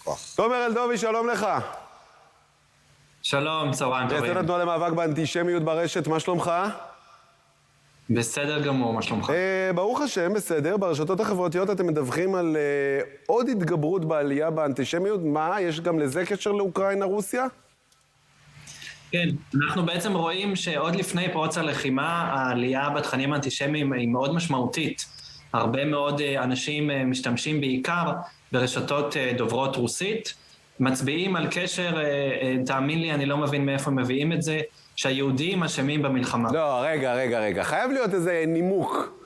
כוח. תומר אלדובי, שלום לך. שלום, צהריים טובים. מייסד התנועה למאבק באנטישמיות ברשת, מה שלומך? בסדר גמור, מה שלומך? ברוך השם, בסדר. ברשתות החברתיות אתם מדווחים על עוד התגברות בעלייה באנטישמיות. מה, יש גם לזה קשר לאוקראינה-רוסיה? כן, אנחנו בעצם רואים שעוד לפני פרוץ הלחימה, העלייה בתכנים האנטישמיים היא מאוד משמעותית. הרבה מאוד אנשים משתמשים בעיקר ברשתות דוברות רוסית, מצביעים על קשר, תאמין לי, אני לא מבין מאיפה מביאים את זה, שהיהודים אשמים במלחמה. לא, רגע. חייב להיות איזה נימוק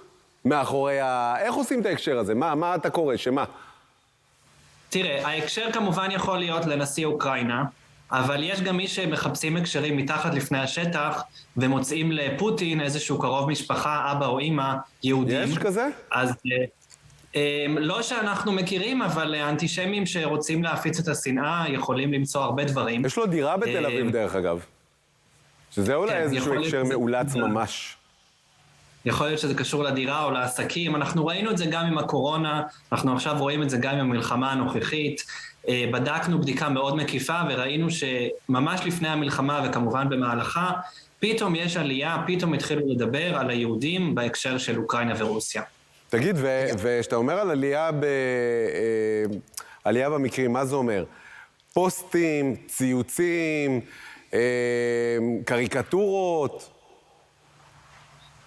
מאחורי איך עושים את ההקשר הזה? מה אתה קורא? שמה? תראה, ההקשר כמובן יכול להיות לנשיא אוקראינה, אבל יש גם מי שמחפשים הקשרים מתחת לפני השטח, ומוצאים לפוטין איזשהו קרוב משפחה, אבא או אמא, יהודים. יש כזה? אז לא שאנחנו מכירים, אבל האנטישמים שרוצים להפיץ את השנאה יכולים למצוא הרבה דברים. יש לו דירה בתל אביב דרך אגב. שזה אולי איזשהו הקשר מאולץ ממש. יכול להיות שזה קשור לדירה או לעסקים. אנחנו ראינו את זה גם עם הקורונה, אנחנו עכשיו רואים את זה גם עם המלחמה הנוכחית. בדקנו בדיקה מאוד מקיפה וראינו שממש לפני המלחמה וכמובן במהלכה, פתאום יש עלייה, פתאום התחילו לדבר על היהודים בהקשר של אוקראינה ורוסיה. תגיד, ושאתה אומר על עלייה במקרים, מה זה אומר? פוסטים, ציוצים, קריקטורות?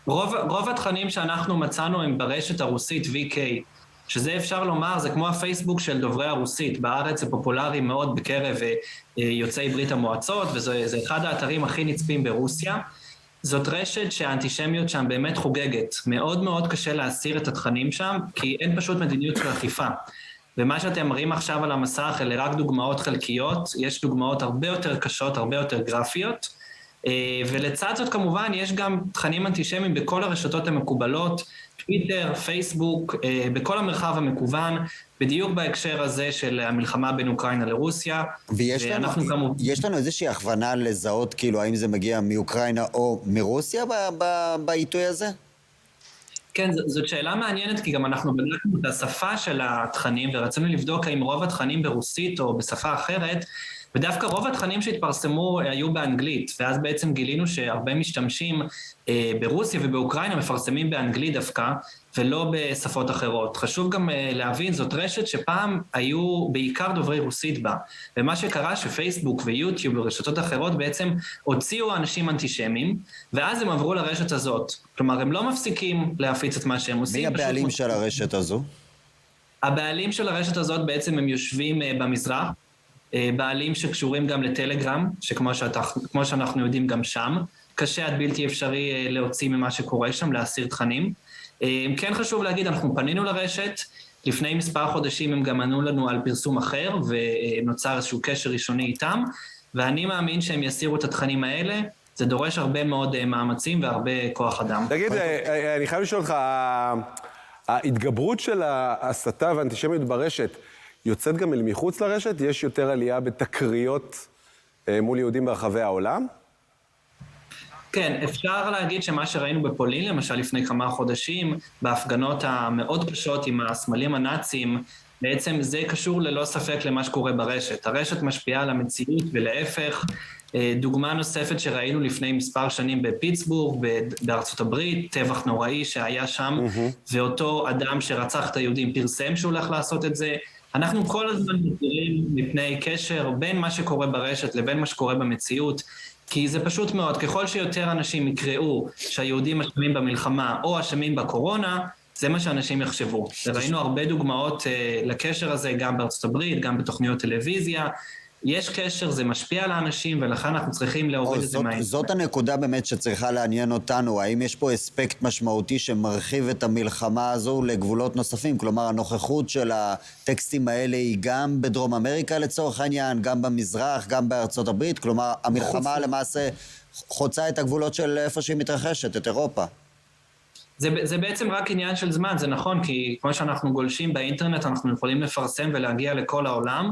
רוב התכנים שאנחנו מצאנו הם ברשת הרוסית VK, שזה אפשר לומר, זה כמו הפייסבוק של דוברי הרוסית. בארץ זה פופולרי מאוד בקרב יוצאי ברית המועצות, וזה אחד האתרים הכי נצפים ברוסיה. זאת רשת שהאנטישמיות שם באמת חוגגת. מאוד מאוד קשה להסיר את התכנים שם, כי אין פשוט מדיניות של אכיפה. ומה שאתם מראים עכשיו על המסך, אלה רק דוגמאות חלקיות, יש דוגמאות הרבה יותר קשות, הרבה יותר גרפיות, ולצד זאת כמובן יש גם תכנים אנטישמיים בכל הרשתות המקובלות, טוויטר, פייסבוק, בכל המרחב המקוון, בדיוק בהקשר הזה של המלחמה בין אוקראינה לרוסיה. ויש לנו איזושהי הכוונה לזהות, כאילו, האם זה מגיע מאוקראינה או מרוסיה בעיתוי הזה? כן, זאת שאלה מעניינת, כי גם אנחנו בדקנו את השפה של התכנים, ורצינו לבדוק האם רוב התכנים ברוסית או בשפה אחרת, ודווקא רוב התכנים שהתפרסמו היו באנגלית, ואז בעצם גילינו שהרבה משתמשים ברוסיה ובאוקראינה מפרסמים באנגלית דווקא, ולא בשפות אחרות. חשוב גם להבין, זאת רשת שפעם היו בעיקר דוברי רוסית בה, ומה שקרה שפייסבוק ויוטיוב ורשתות אחרות בעצם הוציאו אנשים אנטישמים, ואז הם עברו לרשת הזאת. כלומר, הם לא מפסיקים להפיץ את מה שהם עושים. מי הבעלים של הרשת הזו? הבעלים של הרשת הזאת בעצם הם יושבים במזרח, בעלים שקשורים גם לטלגרם, שכמו שאנחנו יודעים גם שם, קשה עד בלתי אפשרי להוציא ממה שקורה שם, להסיר תכנים. כן חשוב להגיד, אנחנו פנינו לרשת, לפני מספר חודשים הם גם ענו לנו על פרסום אחר, ונוצר איזשהו קשר ראשוני איתם, ואני מאמין שהם יסירו את התכנים האלה, זה דורש הרבה מאוד מאמצים והרבה כוח אדם. תגיד, אני חייב לשאול אותך, ההתגברות של ההסתה והאנטישמיות ברשת, יוצאת גם אל מחוץ לרשת? יש יותר עלייה בתקריות מול יהודים ברחבי העולם? כן, אפשר להגיד שמה שראינו בפולין, למשל לפני כמה חודשים, בהפגנות המאוד קשות עם הסמלים הנאציים, בעצם זה קשור ללא ספק למה שקורה ברשת. הרשת משפיעה על המציאות ולהפך. דוגמה נוספת שראינו לפני מספר שנים בפיטסבורג, בארצות הברית, טבח נוראי שהיה שם, ואותו אדם שרצח את היהודים פרסם שהוא הולך לעשות את זה. אנחנו כל הזמן מכירים מפני קשר בין מה שקורה ברשת לבין מה שקורה במציאות, כי זה פשוט מאוד, ככל שיותר אנשים יקראו שהיהודים אשמים במלחמה או אשמים בקורונה, זה מה שאנשים יחשבו. וראינו הרבה דוגמאות לקשר הזה, גם בארצות הברית, גם בתוכניות טלוויזיה. יש קשר, זה משפיע על האנשים, ולכן אנחנו צריכים להוריד את זה מהאינטרנט. זאת הנקודה באמת שצריכה לעניין אותנו. האם יש פה אספקט משמעותי שמרחיב את המלחמה הזו לגבולות נוספים? כלומר, הנוכחות של הטקסטים האלה היא גם בדרום אמריקה לצורך העניין, גם במזרח, גם בארצות הברית. כלומר, המלחמה למעשה חוצה את הגבולות של איפה שהיא מתרחשת, את אירופה. זה בעצם רק עניין של זמן, זה נכון, כי כמו שאנחנו גולשים באינטרנט, אנחנו יכולים לפרסם ולהגיע לכל העולם.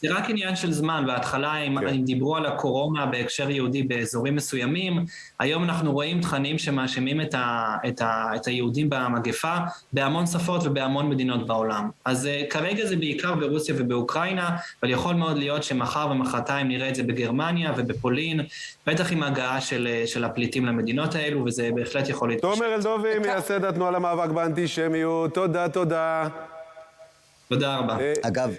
זה רק עניין של זמן, בהתחלה אם דיברו על הקורונה בהקשר יהודי באזורים מסוימים, היום אנחנו רואים תכנים שמאשימים את היהודים במגפה, בהמון שפות ובהמון מדינות בעולם. אז כרגע זה בעיקר ברוסיה ובאוקראינה, אבל יכול מאוד להיות שמחר ומחרתיים נראה את זה בגרמניה ובפולין, בטח עם ההגעה של הפליטים למדינות האלו, וזה בהחלט יכול להתקשר. תומר אלדובי, מייסד התנועה למאבק באנטישמיות, תודה. תודה רבה. אגב,